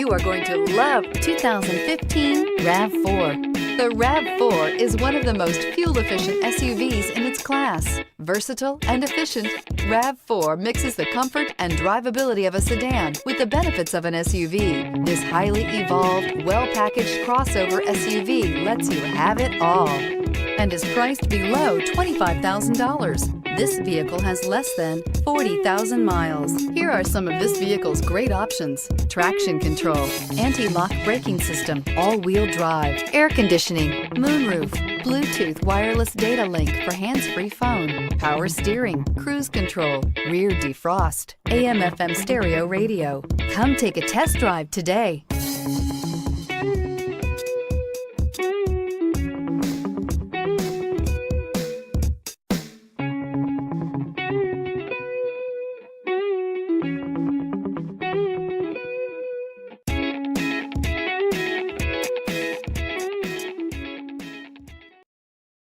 You are going to love 2015 RAV4. The RAV4 is one of the most fuel-efficient SUVs in its class. Versatile and efficient, RAV4 mixes the comfort and drivability of a sedan with the benefits of an SUV. This highly evolved, well-packaged crossover SUV lets you have it all and is priced below $25,000. This vehicle has less than 40,000 miles. Here are some of this vehicle's great options: traction control, anti-lock braking system, all-wheel drive, air conditioning, moonroof, Bluetooth wireless data link for hands-free phone, power steering, cruise control, rear defrost, AM/FM stereo radio. Come take a test drive today.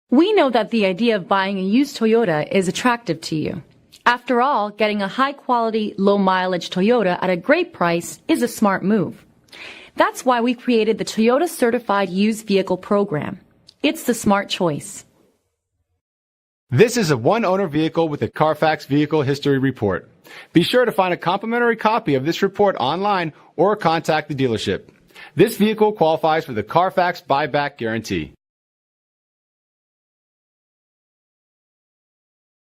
We know that the idea of buying a used Toyota is attractive to you. After all, getting a high-quality, low-mileage Toyota at a great price is a smart move. That's why we created the Toyota Certified Used Vehicle Program. It's the smart choice. This is a one-owner vehicle with a Carfax Vehicle History Report. Be sure to find a complimentary copy of this report online or contact the dealership. This vehicle qualifies for the Carfax Buyback Guarantee.